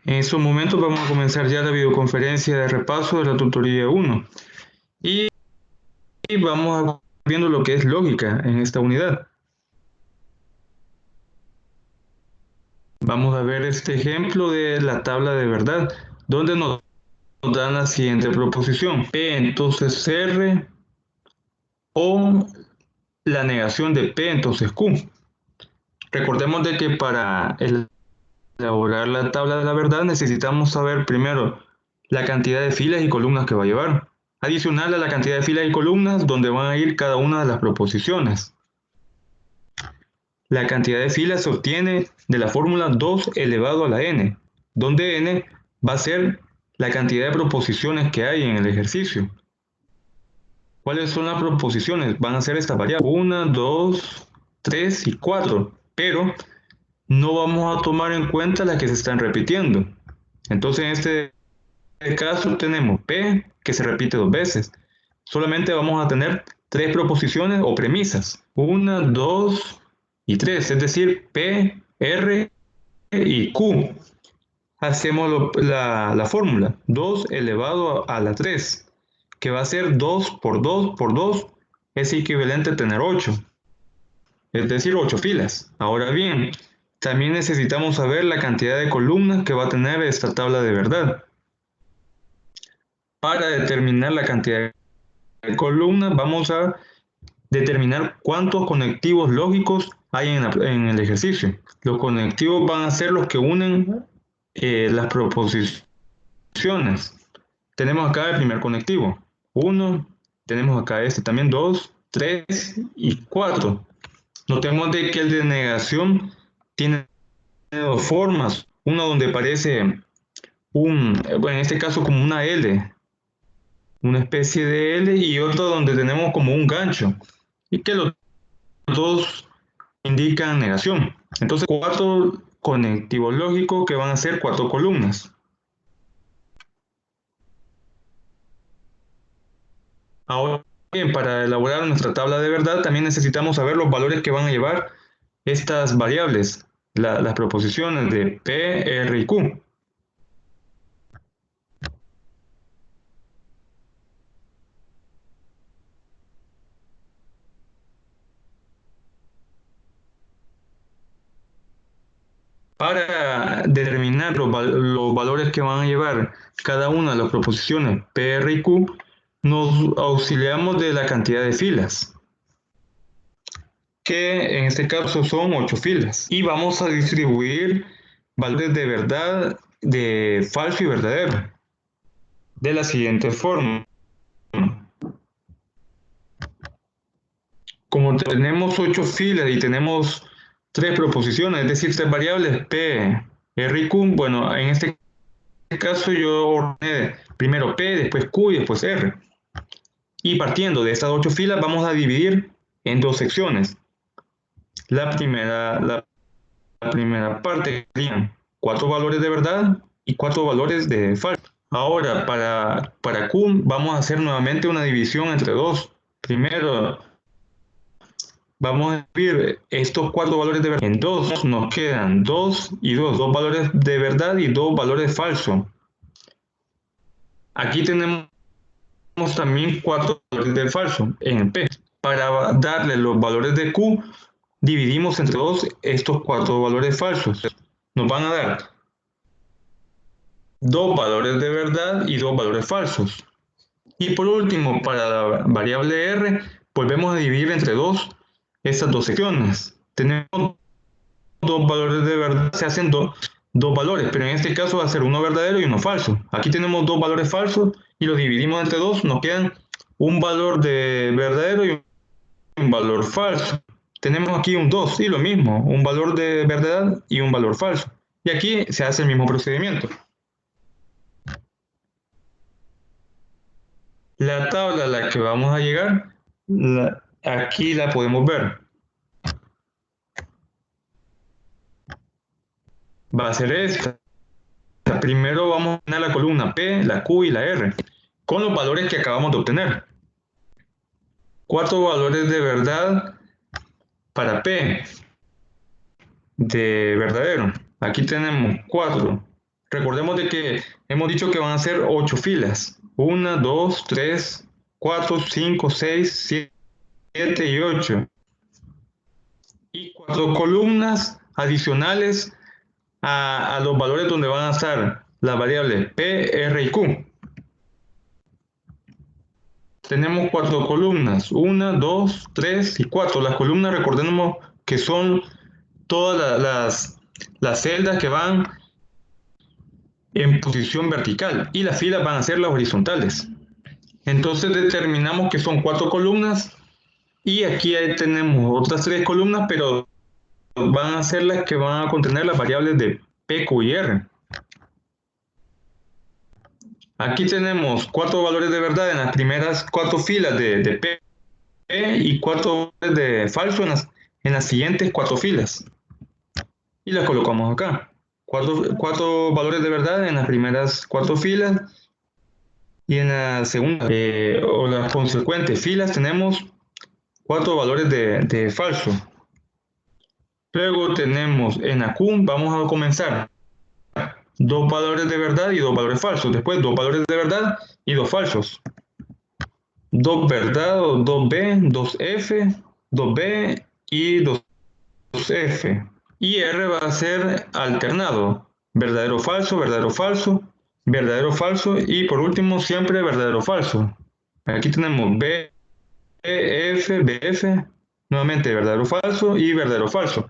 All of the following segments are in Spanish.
En estos momentos vamos a comenzar ya la videoconferencia de repaso de la tutoría 1 y vamos a viendo lo que es lógica en esta unidad. Vamos a ver este ejemplo de la tabla de verdad, donde nos dan la siguiente proposición: P entonces R o la negación de P entonces Q. Recordemos de que para elaborar la tabla de la verdad necesitamos saber primero la cantidad de filas y columnas que va a llevar, adicional a la cantidad de filas y columnas donde van a ir cada una de las proposiciones. La cantidad de filas se obtiene de la fórmula 2 elevado a la n, donde n va a ser la cantidad de proposiciones que hay en el ejercicio. ¿Cuáles son las proposiciones? Van a ser estas variables: 1, 2, 3 y 4, pero no vamos a tomar en cuenta las que se están repitiendo. Entonces en este caso tenemos P que se repite dos veces. Solamente vamos a tener tres proposiciones o premisas: 1, 2 y 3, es decir, P, R y Q. Hacemos la fórmula 2 elevado a la 3, que va a ser 2 por 2 por 2, es equivalente a tener 8, es decir, 8 filas. Ahora bien, también necesitamos saber la cantidad de columnas que va a tener esta tabla de verdad. Para determinar la cantidad de columnas, vamos a determinar cuántos conectivos lógicos hay en el ejercicio. Los conectivos van a ser los que unen las proposiciones. Tenemos acá el primer conectivo, 1, tenemos acá este también, 2, 3 y 4. Notemos de que el de negación tiene dos formas, una donde parece bueno, en este caso como una L, una especie de L, y otra donde tenemos como un gancho, y que los dos indican negación. Entonces, cuatro conectivos lógicos que van a ser cuatro columnas. Ahora bien, para elaborar nuestra tabla de verdad, también necesitamos saber los valores que van a llevar estas variables, las proposiciones de P, R y Q. Para determinar los valores que van a llevar cada una de las proposiciones P, R y Q, nos auxiliamos de la cantidad de filas, que en este caso son 8 filas. Y vamos a distribuir valores de verdad, de falso y verdadero, de la siguiente forma. Como tenemos 8 filas y tenemos 3 proposiciones, es decir, 3 variables P, R y Q, bueno, en este caso yo ordené primero P, después Q y después R. Y partiendo de estas 8 filas vamos a dividir en dos secciones. La primera parte serían 4 valores de verdad y 4 valores de falso. Ahora, para Q vamos a hacer nuevamente una división entre dos. Primero vamos a dividir estos 4 valores de verdad en dos. Nos quedan 2 y 2, 2 valores de verdad y 2 valores falsos. Aquí tenemos también 4 valores de falso en P. Para darle los valores de Q, dividimos entre 2 estos 4 valores falsos. Nos van a dar 2 valores de verdad y 2 valores falsos. Y por último, para la variable R, volvemos a dividir entre 2 estas dos secciones. Tenemos 2 valores de verdad, se hacen dos valores, pero en este caso va a ser uno verdadero y uno falso. Aquí tenemos 2 valores falsos y los dividimos entre 2, nos quedan un valor de verdadero y un valor falso. Tenemos aquí un 2 y lo mismo, un valor de verdad y un valor falso. Y aquí se hace el mismo procedimiento. La tabla a la que vamos a llegar, aquí la podemos ver. Va a ser esta. Primero vamos a tener la columna P, la Q y la R, con los valores que acabamos de obtener. 4 valores de verdad para P, de verdadero. Aquí tenemos 4. Recordemos de que hemos dicho que van a ser 8 filas. 1, 2, 3, 4, 5, 6, 7 y 8. Y 4 columnas adicionales a los valores donde van a estar las variables P, R y Q. Tenemos 4 columnas, 1, 2, 3 y 4. Las columnas, recordemos que son todas las celdas que van en posición vertical y las filas van a ser las horizontales. Entonces determinamos que son 4 columnas y aquí tenemos otras 3 columnas, pero van a ser las que van a contener las variables de P, Q y R. Aquí tenemos 4 valores de verdad en las primeras 4 filas de P y 4 valores de falso en las siguientes 4 filas. Y las colocamos acá. 4 valores de verdad en las primeras 4 filas y en la segunda o las consecuentes filas tenemos 4 valores de falso. Luego tenemos en la Q, vamos a comenzar 2 valores de verdad y 2 valores falsos. Después 2 valores de verdad y 2 falsos. 2 verdad, 2B, 2F, 2B y 2F. Y R va a ser alternado. Verdadero, falso, verdadero, falso, verdadero, falso y por último siempre verdadero, falso. Aquí tenemos B, F, BF, nuevamente verdadero, falso y verdadero, falso.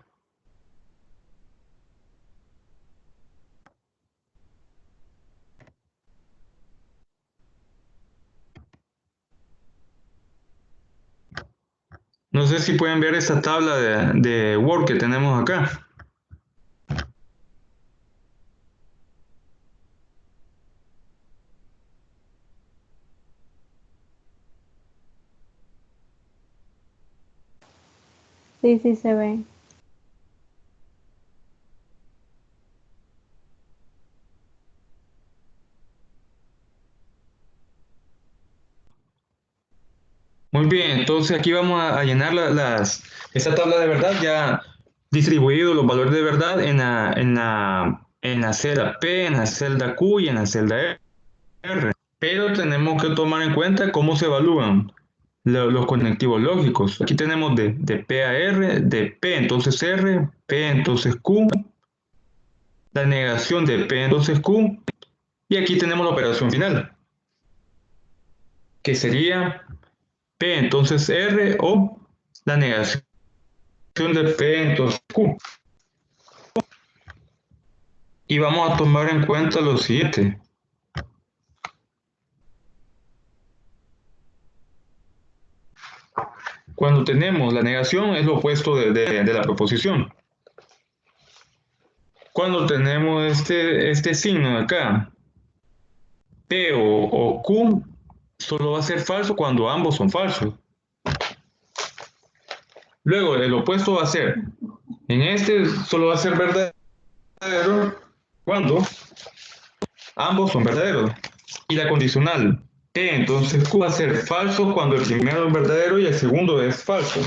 No sé si pueden ver esta tabla de Word que tenemos acá. Sí, sí se ve. Muy bien, entonces aquí vamos a llenar esta tabla de verdad ya distribuido los valores de verdad en la celda P, en la celda Q y en la celda R. Pero tenemos que tomar en cuenta cómo se evalúan los conectivos lógicos. Aquí tenemos de P a R, de P entonces R, P entonces Q, la negación de P entonces Q, y aquí tenemos la operación final, que sería P entonces R o la negación de P entonces Q. Y vamos a tomar en cuenta lo siguiente. Cuando tenemos la negación es lo opuesto de la proposición. Cuando tenemos este signo de acá, P o Q, solo va a ser falso cuando ambos son falsos. Luego el opuesto va a ser, en este solo va a ser verdadero cuando ambos son verdaderos. Y la condicional P entonces Q va a ser falso cuando el primero es verdadero y el segundo es falso.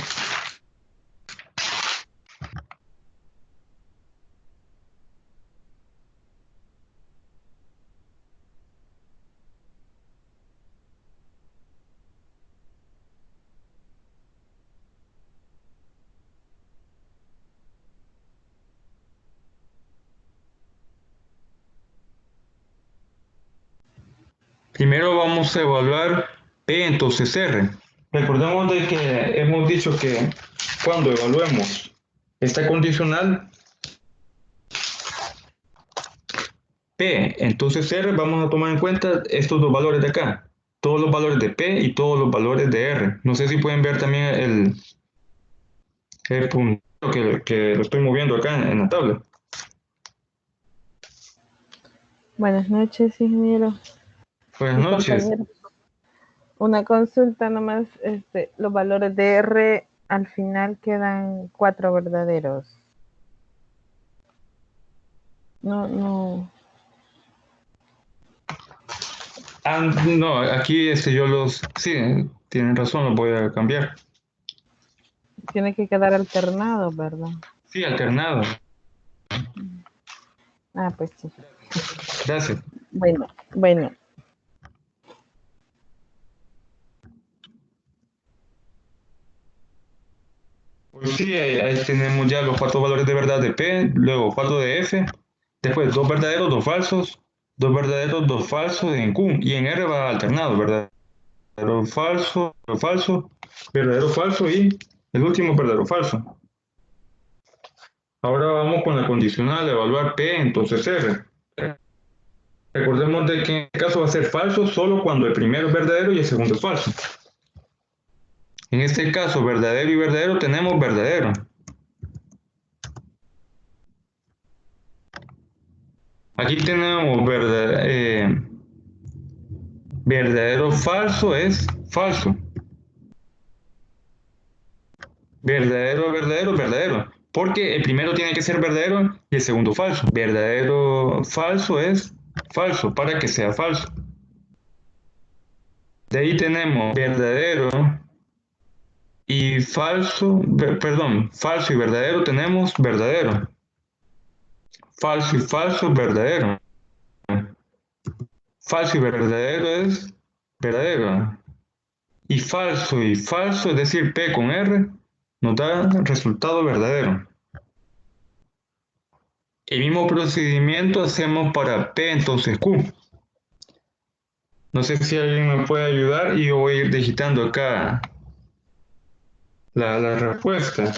Primero vamos a evaluar P entonces R. Recordemos de que hemos dicho que cuando evaluemos esta condicional P entonces R, vamos a tomar en cuenta estos dos valores de acá. Todos los valores de P y todos los valores de R. No sé si pueden ver también el punto que lo estoy moviendo acá en la tabla. Buenas noches, ingeniero Buenas y noches. compañeros. Una consulta nomás, los valores de R al final quedan 4 verdaderos. No, no. Ah, no, aquí yo sí, tienen razón, los voy a cambiar. Tiene que quedar alternado, ¿verdad? Sí, alternado. Ah, pues sí. Gracias. Bueno, bueno. Pues sí, ahí tenemos ya los cuatro valores de verdad de P, luego cuatro de F, después dos verdaderos, dos verdaderos, dos falsos en Q, y en R va alternado, verdadero, falso, verdadero, falso y el último verdadero, falso. Ahora vamos con la condicional de evaluar P, entonces R. Recordemos de que en este caso va a ser falso solo cuando el primero es verdadero y el segundo es falso. En este caso, verdadero y verdadero tenemos verdadero. Aquí tenemos verdadero falso es falso. Verdadero, verdadero, verdadero. Porque el primero tiene que ser verdadero y el segundo falso. Verdadero falso es falso para que sea falso. De ahí tenemos verdadero y falso, perdón, falso y verdadero tenemos verdadero. Falso y falso, verdadero. Falso y verdadero es verdadero. Y falso, es decir, P con R, nos da resultado verdadero. El mismo procedimiento hacemos para P, entonces Q. No sé si alguien me puede ayudar y yo voy a ir digitando acá la respuesta.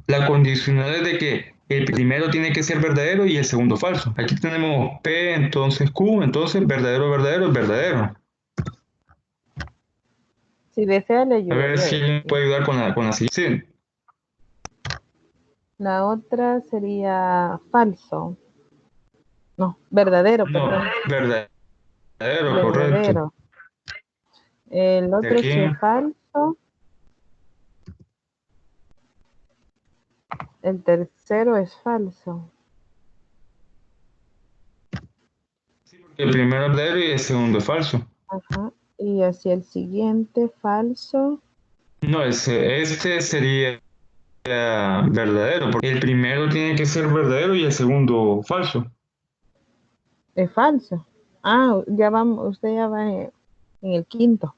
La condicional es de que el primero tiene que ser verdadero y el segundo falso. Aquí tenemos P, entonces Q, entonces verdadero, verdadero, es verdadero. Si desea, le A ayudo ver yo. si alguien puede ayudar con la siguiente. Sí. La otra sería falso. No, verdadero, No, perdón. verdadero, correcto. Verdadero. El De otro aquí, es falso. El tercero es falso. el primero es verdadero y el segundo es falso. Ajá. Y hacia el siguiente, falso. No, este sería verdadero, porque el primero tiene que ser verdadero y el segundo falso. Es falso. Ah, ya vamos, usted ya va en el quinto.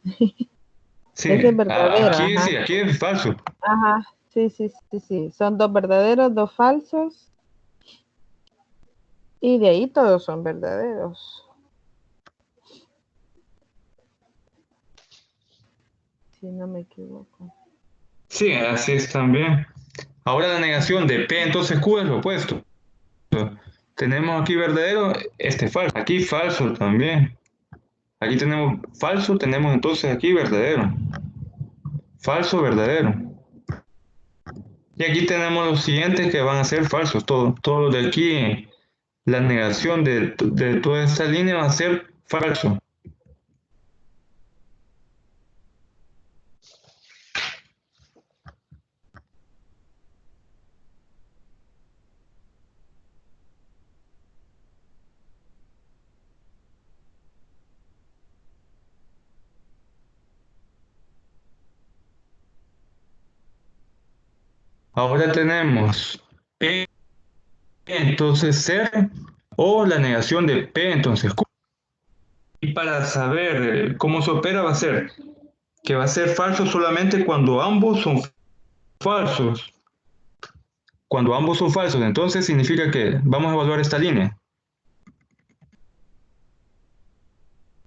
Sí, Ese es verdadero, aquí ajá. sí, aquí es falso. Ajá. Sí, sí, sí, sí. Son dos verdaderos, dos falsos. Y de ahí todos son verdaderos. Si no me equivoco. Sí, así es también. Ahora la negación de P, entonces Q es lo opuesto. Tenemos aquí verdadero, este falso. Aquí falso también. Aquí tenemos falso, tenemos entonces aquí verdadero. Falso, verdadero. Y aquí tenemos los siguientes que van a ser falsos. Todo lo de aquí, la negación de toda esta línea va a ser falso. Ahora tenemos P, entonces C, o la negación de P, entonces Q. Y para saber cómo se opera va a ser que va a ser falso solamente cuando ambos son falsos. Cuando ambos son falsos, entonces significa que vamos a evaluar esta línea.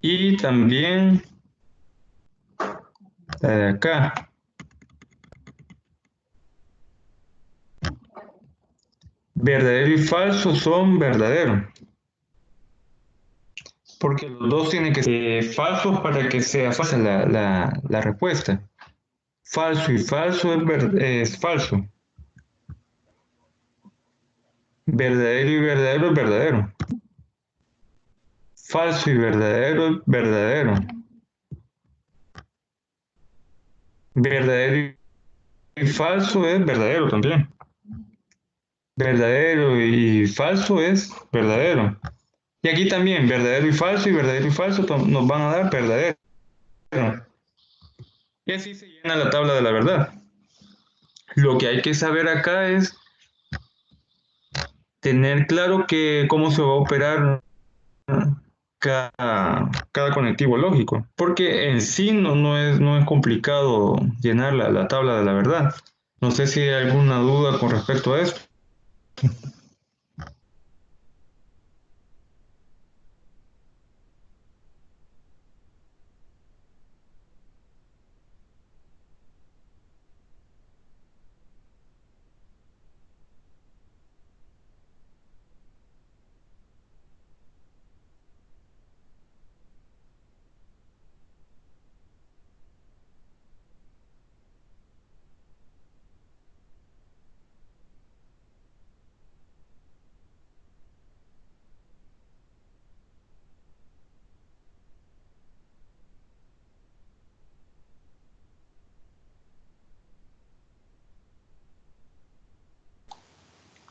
Y también la de acá. Verdadero y falso son verdaderos. Porque los dos tienen que ser falsos para que sea falsa la respuesta. Falso y falso es falso. Verdadero y verdadero es verdadero. Falso y verdadero es verdadero. Verdadero y falso es verdadero también. Verdadero y falso es verdadero. Y aquí también verdadero y falso nos van a dar verdadero. Y así se llena la tabla de la verdad. Lo que hay que saber acá es tener claro que cómo se va a operar cada conectivo lógico, porque en sí no es complicado llenar la tabla de la verdad. No sé si hay alguna duda con respecto a esto.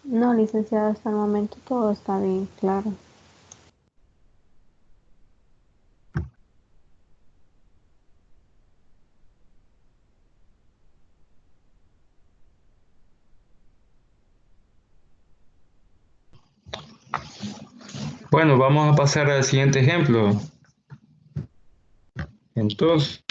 No, licenciado, hasta el momento todo está bien, claro. Bueno, vamos a pasar al siguiente ejemplo. Entonces,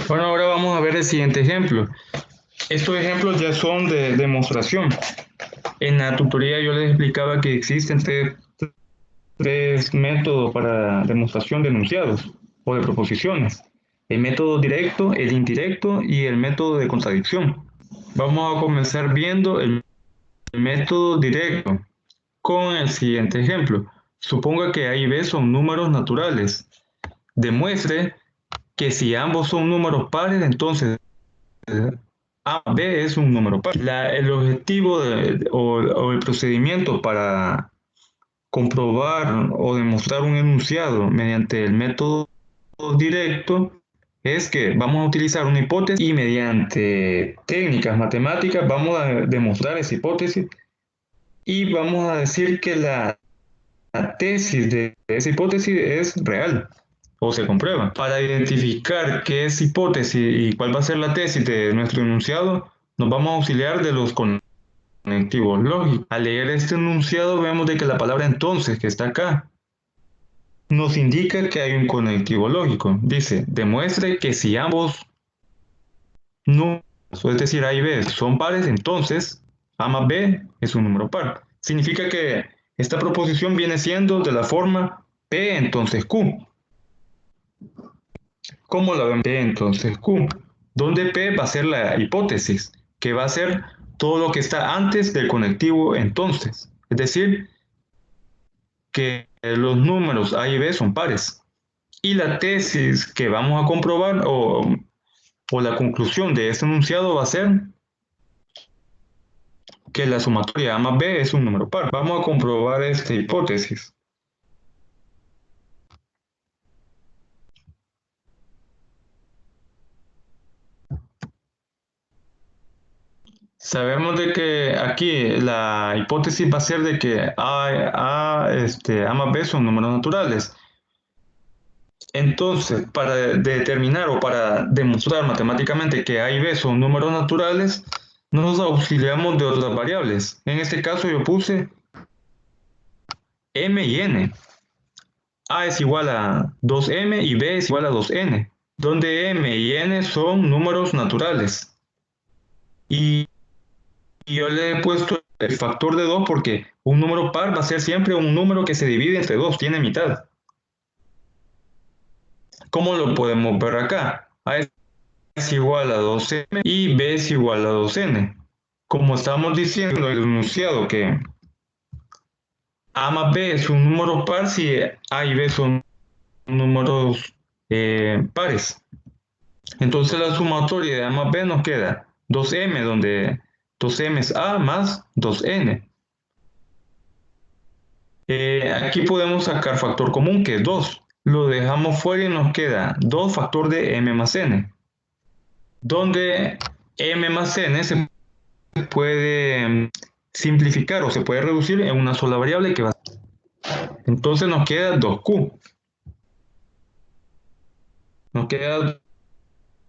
bueno, ahora vamos a ver el siguiente ejemplo. Estos ejemplos ya son de demostración. En la tutoría yo les explicaba que existen tres métodos para demostración de enunciados o de proposiciones. El método directo, el indirecto y el método de contradicción. Vamos a comenzar viendo el método directo con el siguiente ejemplo. Suponga que A y B son números naturales. Demuestre que si ambos son números pares, entonces A B es un número par. El objetivo o el procedimiento para comprobar o demostrar un enunciado mediante el método directo es que vamos a utilizar una hipótesis y mediante técnicas matemáticas vamos a demostrar esa hipótesis y vamos a decir que la tesis de esa hipótesis es real o se comprueba. Para identificar qué es hipótesis y cuál va a ser la tesis de nuestro enunciado, nos vamos a auxiliar de los conectivos lógicos. Al leer este enunciado vemos de que la palabra entonces que está acá nos indica que hay un conectivo lógico. Dice, demuestre que si ambos números, es decir, A y B, son pares, entonces A más B es un número par. Significa que esta proposición viene siendo de la forma P entonces Q. ¿Cómo la vemos? P entonces Q. Donde P va a ser la hipótesis, que va a ser todo lo que está antes del conectivo entonces. Es decir, que los números A y B son pares. Y la tesis que vamos a comprobar o la conclusión de este enunciado va a ser que la sumatoria A más B es un número par. Vamos a comprobar esta hipótesis. Sabemos de que aquí la hipótesis va a ser de que A más B son números naturales. Entonces, para determinar o para demostrar matemáticamente que A y B son números naturales, nos auxiliamos de otras variables. En este caso yo puse M y N. A es igual a 2M y B es igual a 2N, donde M y N son números naturales. Y yo le he puesto el factor de 2 porque un número par va a ser siempre un número que se divide entre 2, tiene mitad. ¿Cómo lo podemos ver acá? A es igual a 2M y B es igual a 2N. Como estamos diciendo en el enunciado que A más B es un número par si A y B son números pares. Entonces la sumatoria de A más B nos queda 2M, donde 2M es A más 2N. Aquí podemos sacar factor común, que es 2. Lo dejamos fuera y nos queda 2 factor de M más N, donde M más N se puede simplificar o se puede reducir en una sola variable que va. Entonces nos queda 2Q. Nos queda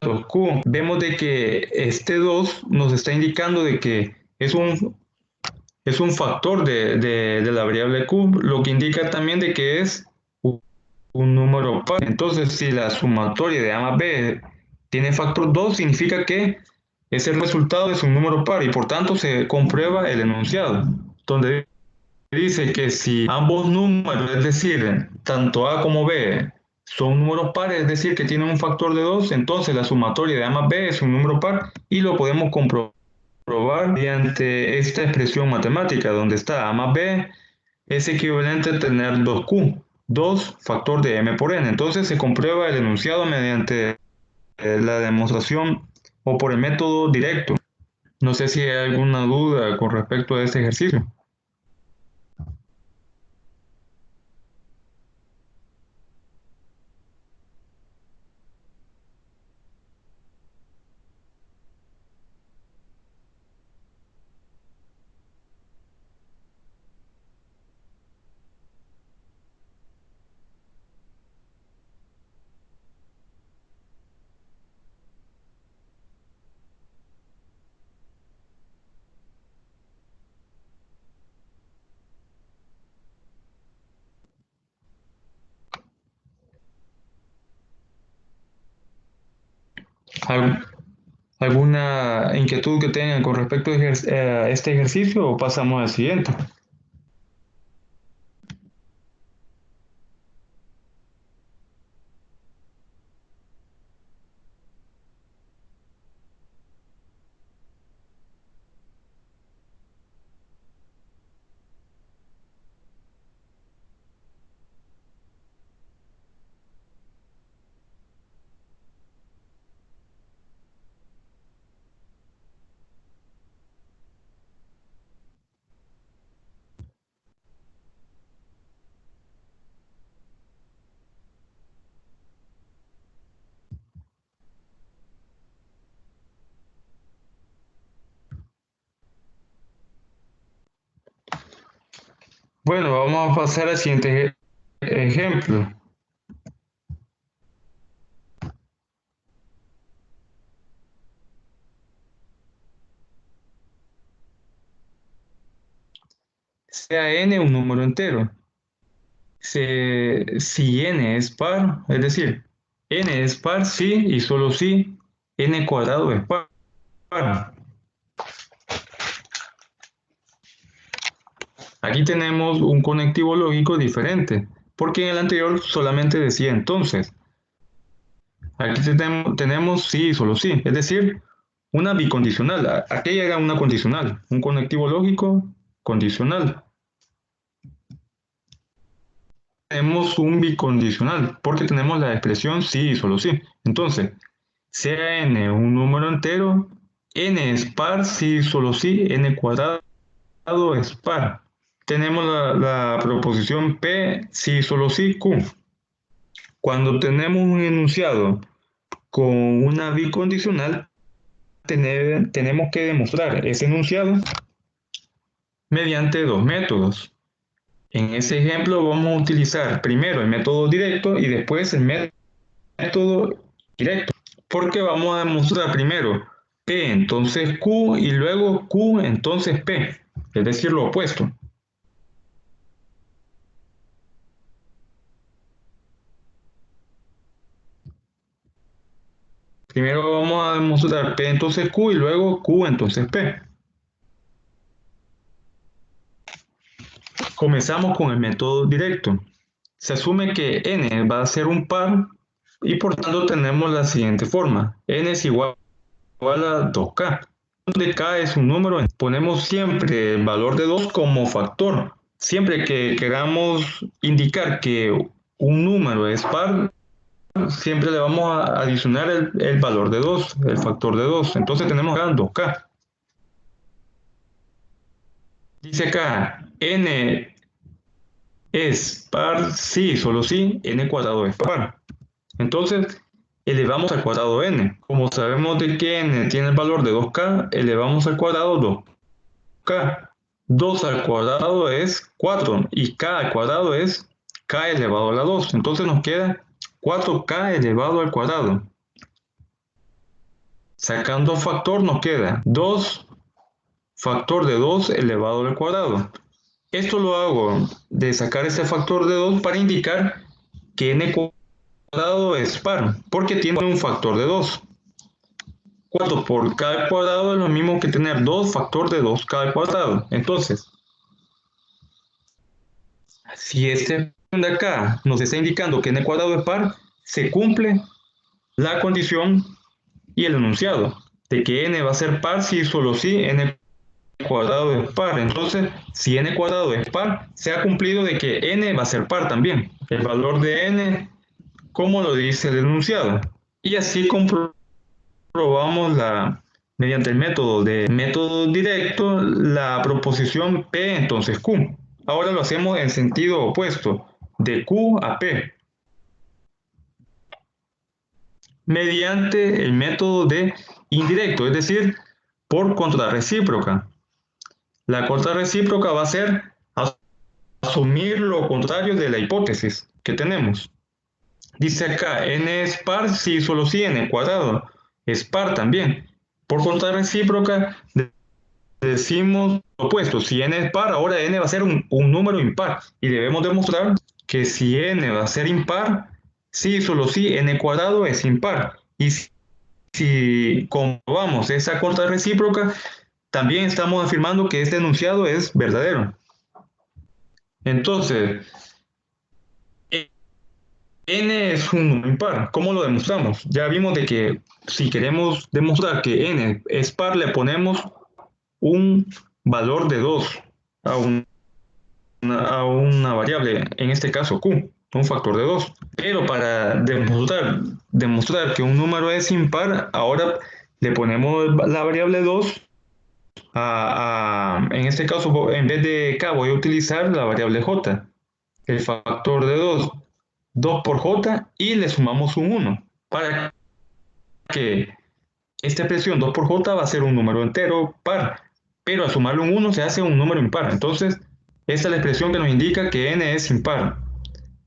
2Q. Vemos de que este 2 nos está indicando de que es un factor de la variable Q, lo que indica también de que es un número par. Entonces, si la sumatoria de A más B tiene factor 2, significa que ese resultado es un número par y por tanto se comprueba el enunciado, donde dice que si ambos números, es decir, tanto A como B, son números pares, es decir, que tienen un factor de 2, entonces la sumatoria de A más B es un número par y lo podemos comprobar mediante esta expresión matemática, donde está A más B es equivalente a tener 2Q, 2 factor de M por N. Entonces se comprueba el enunciado mediante la demostración o por el método directo. No sé si hay alguna duda con respecto a este ejercicio. ¿Alguna inquietud que tengan con respecto a este ejercicio o pasamos al siguiente? Bueno, vamos a pasar al siguiente ejemplo. Sea n un número entero. Si n es par, es decir, n es par si y solo si n cuadrado es par. Aquí tenemos un conectivo lógico diferente, porque en el anterior solamente decía entonces. Aquí tenemos sí y solo sí, es decir, una bicondicional. Aquella era una condicional, un conectivo lógico condicional. Tenemos un bicondicional, porque tenemos la expresión sí y solo sí. Entonces, sea n un número entero, n es par si y solo sí, n cuadrado es par. Tenemos la proposición P si y solo sí, Q. Cuando tenemos un enunciado con una bicondicional, tenemos que demostrar ese enunciado mediante dos métodos. En ese ejemplo vamos a utilizar primero el método directo y después el método directo, porque vamos a demostrar primero P entonces Q y luego Q entonces P, es decir, lo opuesto. Primero vamos a demostrar P entonces Q y luego Q entonces P. Comenzamos con el método directo. Se asume que n va a ser un par y por tanto tenemos la siguiente forma. N es igual a 2k, donde k es un número. Ponemos siempre el valor de 2 como factor. Siempre que queramos indicar que un número es par, siempre le vamos a adicionar el valor de 2, el factor de 2. Entonces tenemos acá 2k. Dice acá, n es par si, solo si, n cuadrado es par. Entonces, elevamos al cuadrado n. Como sabemos de que n tiene el valor de 2k, elevamos al cuadrado 2k. 2 al cuadrado es 4 y k al cuadrado es k elevado a la 2. Entonces nos queda 4k elevado al cuadrado. Sacando factor nos queda 2 factor de 2 elevado al cuadrado. Esto lo hago de sacar ese factor de 2 para indicar que n cuadrado es par, porque tiene un factor de 2. 4 por k al cuadrado es lo mismo que tener 2 factor de 2k al cuadrado. Entonces, si este de acá nos está indicando que n cuadrado es par, se cumple la condición y el enunciado de que n va a ser par si y solo si n cuadrado es par. Entonces, si n cuadrado es par, se ha cumplido de que n va a ser par también. El valor de n, como lo dice el enunciado. Y así comprobamos mediante el método directo la proposición P entonces Q. Ahora lo hacemos en sentido opuesto, de Q a P, mediante el método de indirecto, es decir, por contrarrecíproca. La contrarrecíproca va a ser asumir lo contrario de la hipótesis que tenemos. Dice acá, n es par si solo si n cuadrado es par también. Por contrarrecíproca decimos lo opuesto. Si n es par, ahora n va a ser un número impar. Y debemos demostrar que si n va a ser impar, si solo si n cuadrado es impar. Y si comprobamos esa contrarrecíproca, también estamos afirmando que este enunciado es verdadero. Entonces, n es un número impar. ¿Cómo lo demostramos? Ya vimos de que si queremos demostrar que n es par, le ponemos un valor de 2 a una variable, en este caso q, un factor de 2. Pero para demostrar que un número es impar, ahora le ponemos la variable 2 en este caso, en vez de k, voy a utilizar la variable j, el factor de 2. 2 por j y le sumamos un 1 para que esta expresión 2 por j va a ser un número entero par, pero al sumarle un 1 se hace un número impar. Entonces, esta es la expresión que nos indica que n es impar.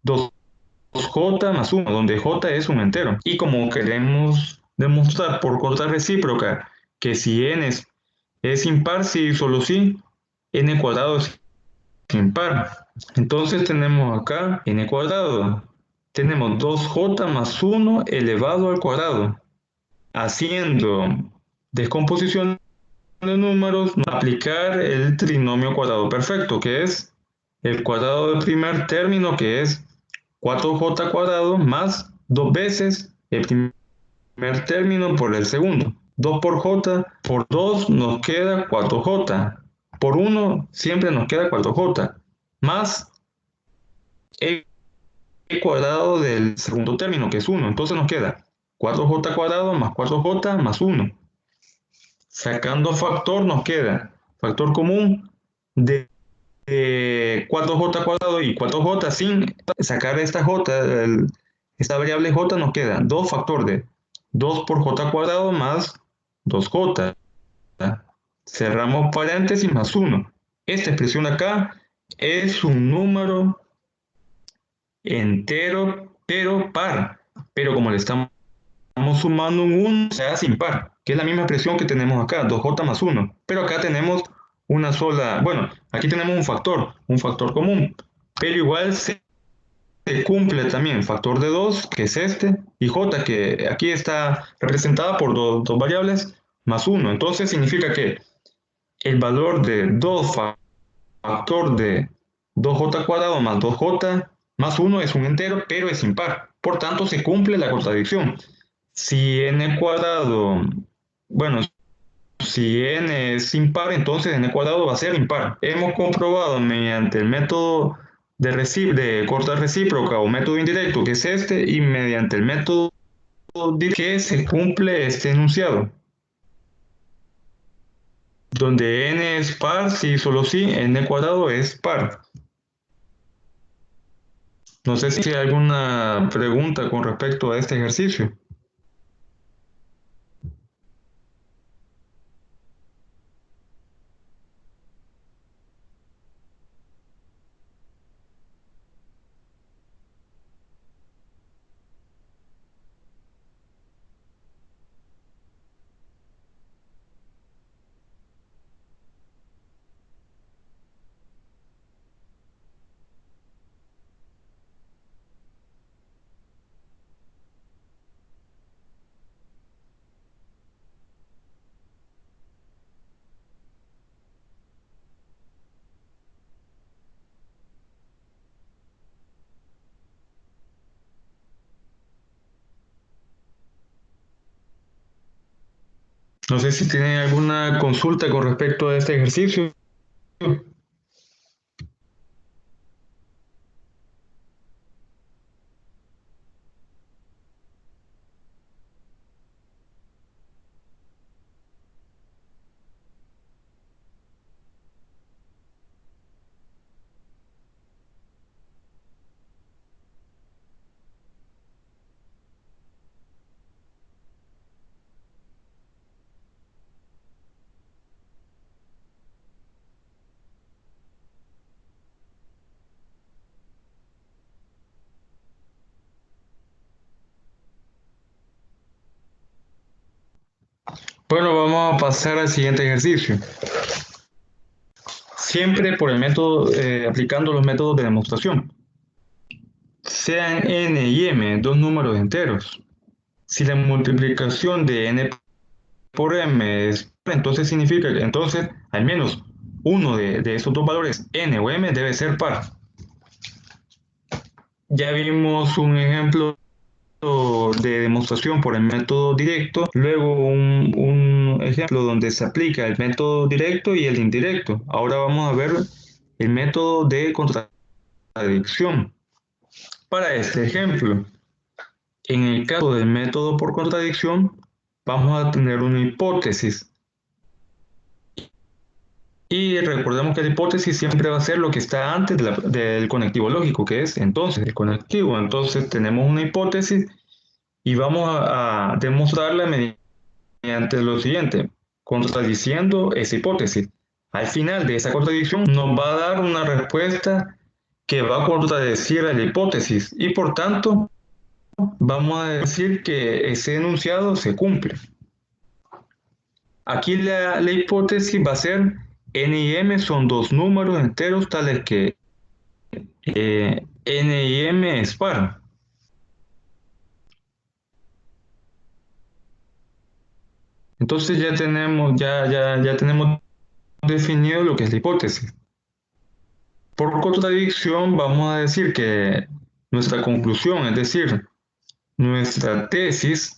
2j más 1, donde j es un entero. Y como queremos demostrar por contrarrecíproca que si n es impar, si y solo si n cuadrado es impar. Entonces tenemos acá n cuadrado. Tenemos 2j más 1 elevado al cuadrado. Haciendo descomposición de números, aplicar el trinomio cuadrado perfecto, que es el cuadrado del primer término, que es 4j cuadrado más 2 veces el primer término por el segundo. 2 por j, por 2 nos queda 4j. Por 1 siempre nos queda 4j. Más el cuadrado del segundo término, que es 1. Entonces nos queda 4j cuadrado más 4j más 1. Sacando factor nos queda factor común de 4j cuadrado y 4j sin sacar esta j, esta variable j nos queda 2 factor de 2 por j cuadrado más 2j. Cerramos paréntesis más 1. Esta expresión acá es un número entero, pero par. Pero como le estamos sumando un 1, se hace impar, que es la misma expresión que tenemos acá, 2j más 1. Pero acá tenemos una sola, bueno, aquí tenemos un factor común. Pero igual se cumple también factor de 2, que es este, y j, que aquí está representada por dos variables, más 1. Entonces significa que el valor de 2 factor de 2j cuadrado más 2j más 1 es un entero, pero es impar. Por tanto, se cumple la contradicción. Si n cuadrado, bueno, si n es impar, entonces n cuadrado va a ser impar. Hemos comprobado mediante el método de corta recíproca o método indirecto, que es este, y mediante el método que se cumple este enunciado, donde n es par, si solo si n cuadrado es par. No sé si hay alguna pregunta con respecto a este ejercicio. No sé si tienen alguna consulta con respecto a este ejercicio. Bueno, vamos a pasar al siguiente ejercicio. Siempre por el método, aplicando los métodos de demostración. Sean n y m dos números enteros. Si la multiplicación de n por m es, entonces significa que entonces al menos uno de esos dos valores, n o m, debe ser par. Ya vimos un ejemplo de demostración por el método directo, luego un ejemplo donde se aplica el método directo y el indirecto. Ahora vamos a ver el método de contradicción. Para este ejemplo, en el caso del método por contradicción, vamos a tener una hipótesis. Y recordemos que la hipótesis siempre va a ser lo que está antes del conectivo lógico, que es entonces el conectivo. Entonces tenemos una hipótesis y vamos a demostrarla mediante lo siguiente, contradiciendo esa hipótesis. Al final de esa contradicción nos va a dar una respuesta que va a contradecir a la hipótesis y por tanto vamos a decir que ese enunciado se cumple. Aquí la hipótesis va a ser n y m son dos números enteros tales que n y m es par. Entonces ya tenemos definido lo que es la hipótesis. Por contradicción vamos a decir que nuestra conclusión, es decir, nuestra tesis,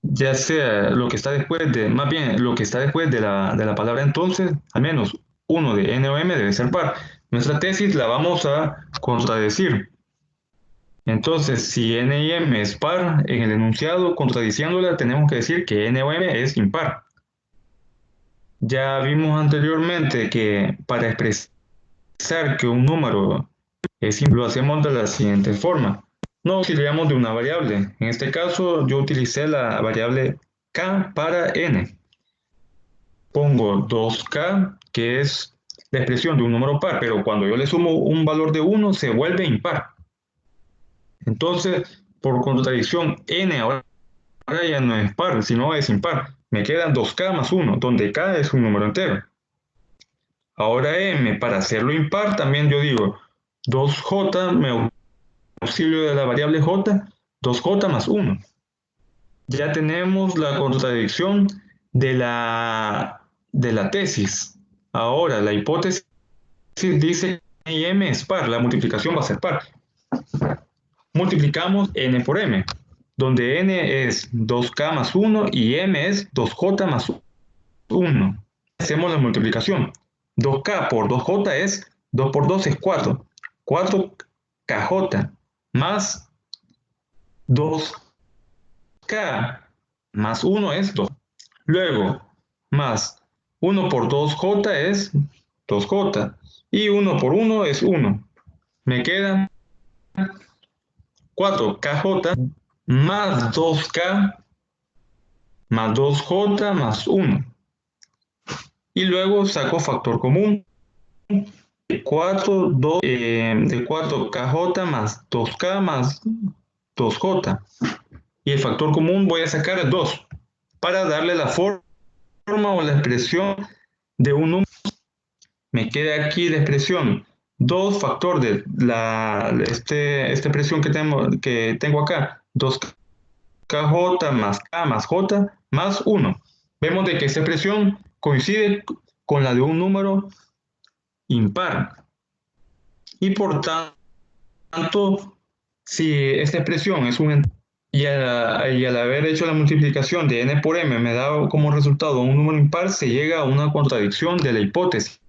ya sea lo que está después de, más bien lo que está después de la palabra entonces, al menos uno de n o m debe ser par. Nuestra tesis la vamos a contradecir. Entonces, si n y m es par, en el enunciado contradiciéndola tenemos que decir que n o m es impar. Ya vimos anteriormente que para expresar que un número es impar, lo hacemos de la siguiente forma. No auxiliamos de una variable. En este caso yo utilicé la variable k para n. Pongo 2k, que es la expresión de un número par, pero cuando yo le sumo un valor de 1 se vuelve impar. Entonces, por contradicción, n ahora ya no es par, sino es impar. Me quedan 2k más 1, donde k es un número entero. Ahora m, para hacerlo impar, también yo digo 2j, me auxilio de la variable j, 2j más 1. Ya tenemos la contradicción de la tesis. Ahora, la hipótesis dice que n y m es par, la multiplicación va a ser par. Multiplicamos n por m, donde n es 2k más 1 y m es 2j más 1. Hacemos la multiplicación. 2k por 2j es 2 por 2 es 4. 4kj más 2k más 1 es 2. Luego, más 1 por 2j es 2j. Y 1 por 1 es 1. Me queda 4kj más 2k más 2j más 1. Y luego saco factor común. De 4kj más 2k más 2j. Y el factor común voy a sacar el 2 para darle la forma o la expresión de un número. Me queda aquí la expresión 2 factor de esta expresión que tengo acá. 2kj más k más j más 1. Vemos de que esta expresión coincide con la de un número impar. Y por tanto, si esta expresión es un y al haber hecho la multiplicación de n por m me da como resultado un número impar, se llega a una contradicción de la hipótesis,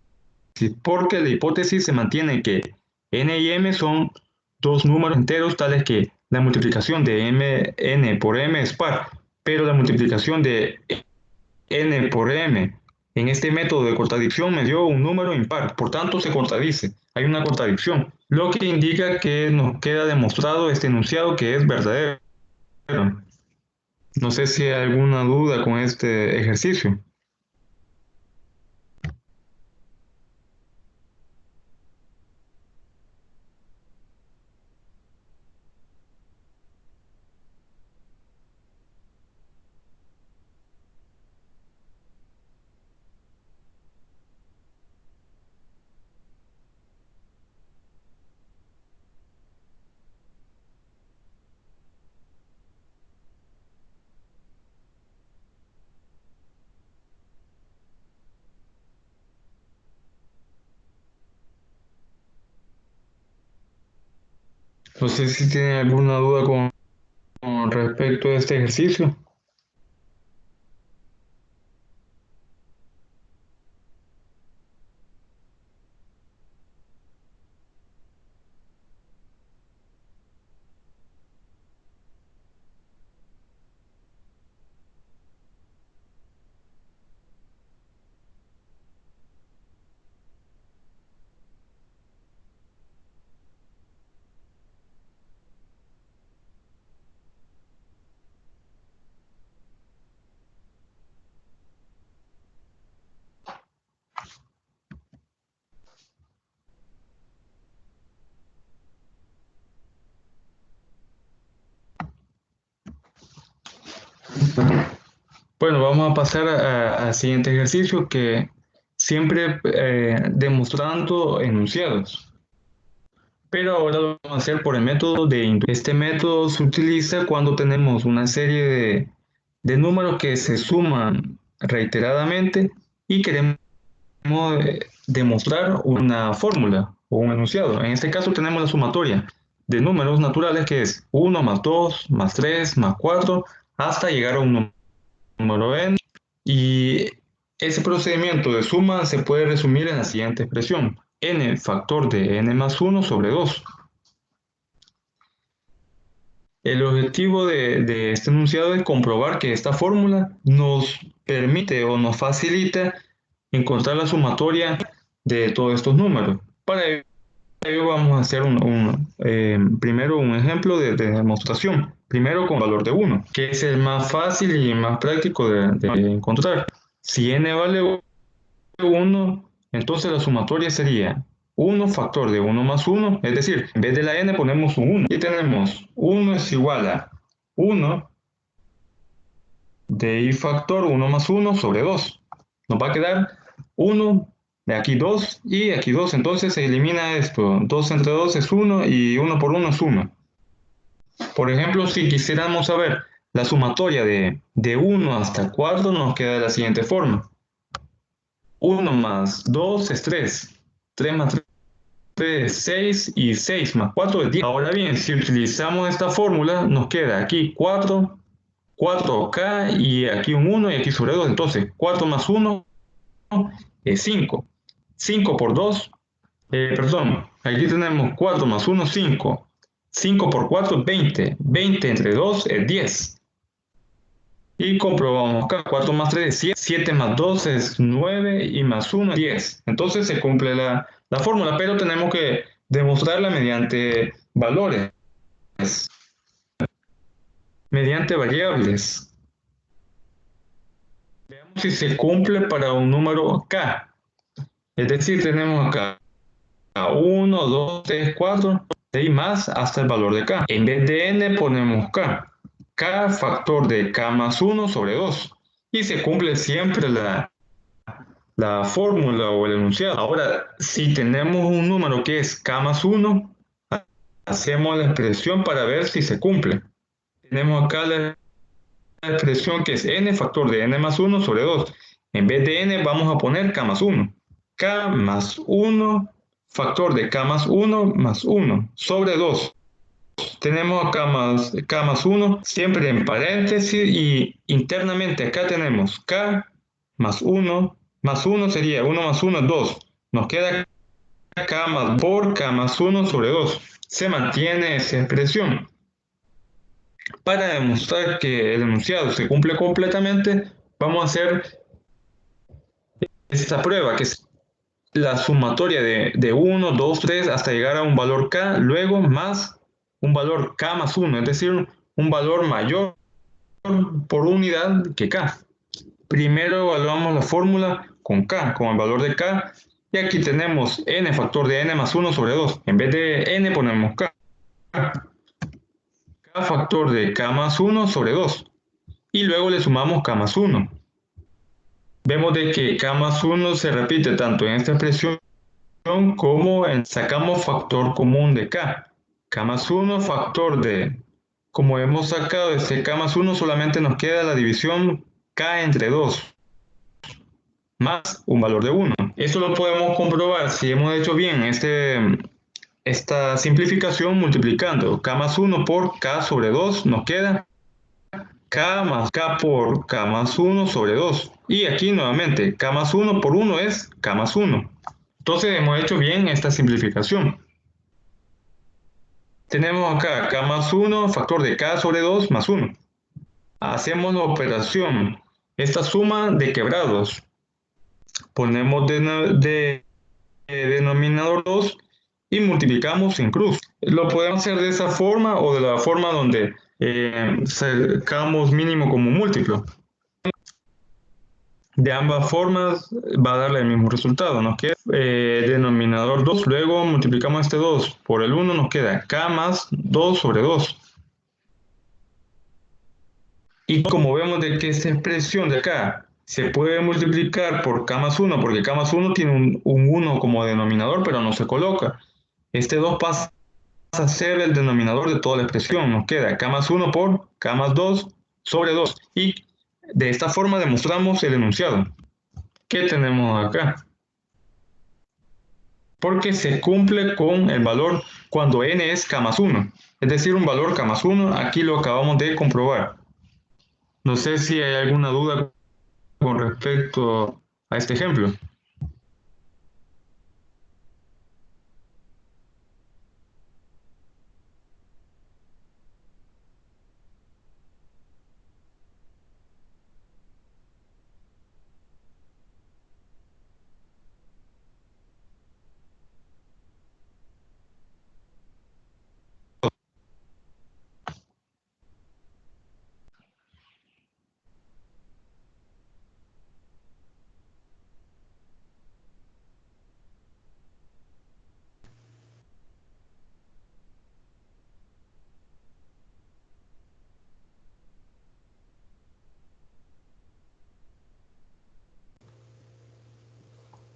porque la hipótesis se mantiene que n y m son dos números enteros tales que la multiplicación de n por m es par, pero la multiplicación de n por m en este método de contradicción me dio un número impar, por tanto se contradice, hay una contradicción, lo que indica que nos queda demostrado este enunciado que es verdadero. No sé si hay alguna duda con este ejercicio. No sé si tienen alguna duda con respecto a este ejercicio. Bueno, vamos a pasar al siguiente ejercicio que siempre demostrando enunciados. Pero ahora lo vamos a hacer por el método de inducción. Este método se utiliza cuando tenemos una serie de números que se suman reiteradamente y queremos demostrar una fórmula o un enunciado. En este caso tenemos la sumatoria de números naturales que es 1 más 2 más 3 más 4 hasta llegar a un número n. Y ese procedimiento de suma se puede resumir en la siguiente expresión: n factor de n más 1 sobre 2. El objetivo de este enunciado es comprobar que esta fórmula nos permite o nos facilita encontrar la sumatoria de todos estos números. Para ello vamos a hacer primero un ejemplo de demostración. Primero con valor de 1, que es el más fácil y más práctico de encontrar. Si n vale 1, entonces la sumatoria sería 1 factor de 1 más 1, es decir, en vez de la n ponemos un 1. Y tenemos 1 es igual a 1 de i factor 1 más 1 sobre 2. Nos va a quedar 1, de aquí 2 y aquí 2, entonces se elimina esto. 2 entre 2 es 1 y 1 por 1 es 1. Por ejemplo, si quisiéramos saber la sumatoria de 1 hasta 4, nos queda de la siguiente forma. 1 más 2 es 3. 3 más 3 es 6 y 6 más 4 es 10. Ahora bien, si utilizamos esta fórmula, nos queda aquí 4, 4k y aquí un 1 y aquí sobre 2. Entonces, 4 más 1 es 5. 5 por 2 Perdón, aquí tenemos 4 más 1, 5. 5 por 4, 20. 20 entre 2 es 10. Y comprobamos acá, 4 más 3 es 7. 7 más 2 es 9 y más 1 es 10. Entonces se cumple la fórmula, pero tenemos que demostrarla mediante valores, mediante variables. Veamos si se cumple para un número k. Es decir, tenemos acá 1, 2, 3, 4, y más hasta el valor de k. En vez de n ponemos k. K factor de k más 1 sobre 2. Y se cumple siempre la fórmula o el enunciado. Ahora, si tenemos un número que es k más 1, hacemos la expresión para ver si se cumple. Tenemos acá la expresión que es n factor de n más 1 sobre 2. En vez de n vamos a poner k más 1. K más 1 factor de k más 1 sobre 2. Tenemos acá k más 1 siempre en paréntesis y internamente acá tenemos k más 1 sería 1 más 1 es 2. Nos queda k más por k más 1 sobre 2. Se mantiene esa expresión. Para demostrar que el enunciado se cumple completamente, vamos a hacer esta prueba, que es la sumatoria de 1, 2, 3 hasta llegar a un valor k, luego más un valor k más 1, es decir, un valor mayor por unidad que k. Primero evaluamos la fórmula con k, con el valor de k, y aquí tenemos n factor de n más 1 sobre 2. En vez de n ponemos k. K factor de k más 1 sobre 2. Y luego le sumamos k más 1. Vemos de que k más 1 se repite tanto en esta expresión como en sacamos factor común de k. K más 1 factor de, como hemos sacado este k más 1, solamente nos queda la división k entre 2 más un valor de 1. Esto lo podemos comprobar si hemos hecho bien esta simplificación multiplicando k más 1 por k sobre 2, nos queda k más k por k más 1 sobre 2. Y aquí nuevamente, k más 1 por 1 es k más 1. Entonces hemos hecho bien esta simplificación. Tenemos acá k más 1, factor de k sobre 2 más 1. Hacemos la operación, esta suma de quebrados. Ponemos de denominador 2 y multiplicamos en cruz. Lo podemos hacer de esa forma o de la forma donde sacamos mínimo como múltiplo. De ambas formas va a darle el mismo resultado. Nos queda denominador 2, luego multiplicamos este 2 por el 1, nos queda k más 2 sobre 2. Y como vemos de que esta expresión de acá se puede multiplicar por k más 1, porque k más 1 tiene un 1 como denominador, pero no se coloca. Este 2 pasa a ser el denominador de toda la expresión. Nos queda k más 1 por k más 2 sobre 2. Y de esta forma demostramos el enunciado. ¿Qué tenemos acá? Porque se cumple con el valor cuando n es k más 1. Es decir, un valor k más 1, aquí lo acabamos de comprobar. No sé si hay alguna duda con respecto a este ejemplo.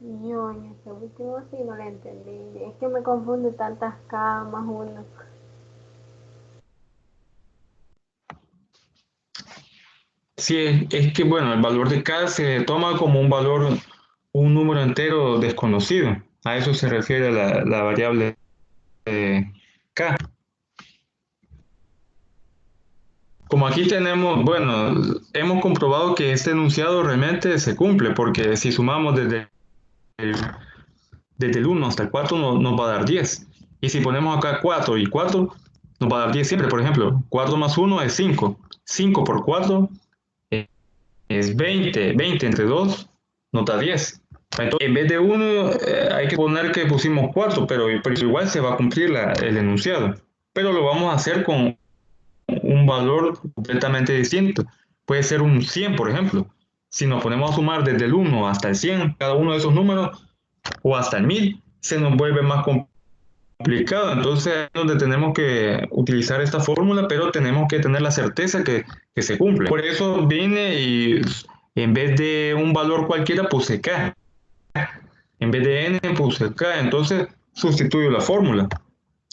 Yo en este último sí no lo entendí. Es que me confunde tantas K más uno. Sí, es que bueno, el valor de k se toma como un valor, un número entero desconocido. A eso se refiere la variable k. Como aquí tenemos, bueno, hemos comprobado que este enunciado realmente se cumple, porque si sumamos desde el desde el 1 hasta el 4 nos va a dar 10. Y si ponemos acá 4 y 4, nos va a dar 10 siempre. Por ejemplo, 4 más 1 es 5. 5 por 4 es 20. 20 entre 2 nos da 10. Entonces, en vez de 1, hay que poner que pusimos 4, pero igual se va a cumplir el enunciado. Pero lo vamos a hacer con un valor completamente distinto. Puede ser un 100, por ejemplo. Si nos ponemos a sumar desde el 1 hasta el 100, cada uno de esos números, o hasta el 1000, se nos vuelve más complicado. Entonces es donde tenemos que utilizar esta fórmula, pero tenemos que tener la certeza que se cumple. Por eso vine y en vez de un valor cualquiera puse K. En vez de N puse K. Entonces sustituyo la fórmula.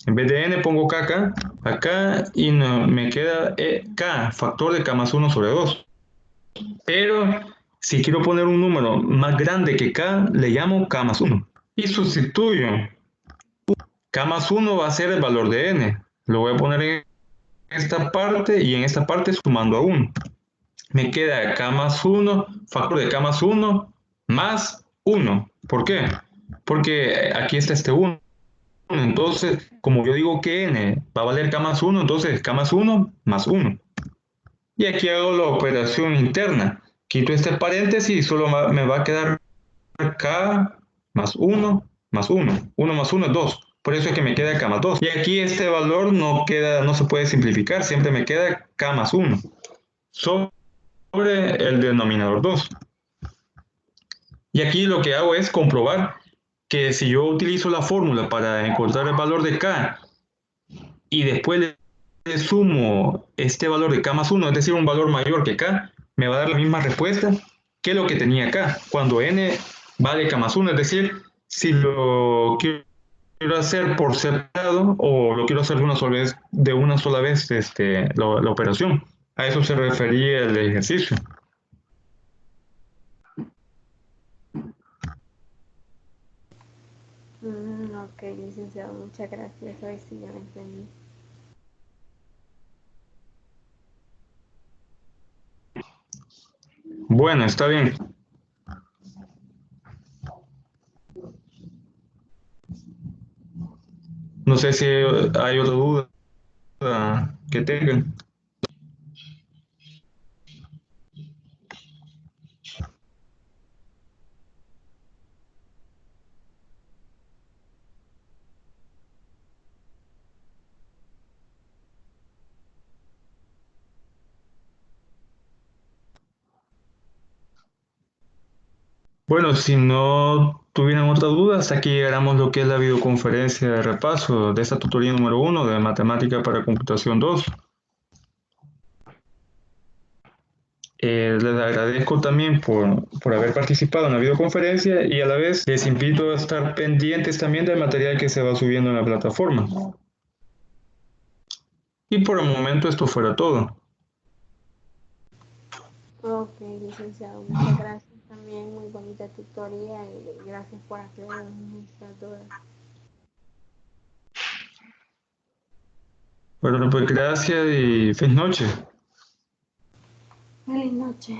En vez de n pongo k acá y me queda k, factor de k más 1 sobre 2. Pero si quiero poner un número más grande que k, le llamo k más 1. Y sustituyo. K más 1 va a ser el valor de n. Lo voy a poner en esta parte y en esta parte sumando a 1. Me queda k más 1, factor de k más 1 más 1. ¿Por qué? Porque aquí está este 1. Entonces, como yo digo que n va a valer k más 1, entonces k más 1 más 1. Y aquí hago la operación interna. Quito este paréntesis y solo me va a quedar k más 1 más 1. 1 más 1 es 2. Por eso es que me queda k más 2. Y aquí este valor no se puede simplificar. Siempre me queda k más 1 sobre el denominador 2. Y aquí lo que hago es comprobar que si yo utilizo la fórmula para encontrar el valor de k y después le sumo este valor de k más 1, es decir, un valor mayor que k, me va a dar la misma respuesta que lo que tenía acá, cuando n vale k más 1, es decir, si lo quiero hacer por separado o lo quiero hacer de una sola vez la operación. A eso se refería el ejercicio. Ok, licenciado, muchas gracias. Hoy sí ya lo entendí. Bueno, está bien. No sé si hay otra duda que tengan. Bueno, si no tuvieran otra duda, hasta aquí llegamos lo que es la videoconferencia de repaso de esta tutoría número 1 de Matemática para Computación 2. Les agradezco también por haber participado en la videoconferencia y a la vez les invito a estar pendientes también del material que se va subiendo en la plataforma. Y por el momento esto fuera todo. Ok, licenciado, muchas gracias también. Muy bonita tutoría y gracias por aclarar nuestras dudas. Bueno, pues gracias y feliz noche. Feliz noche.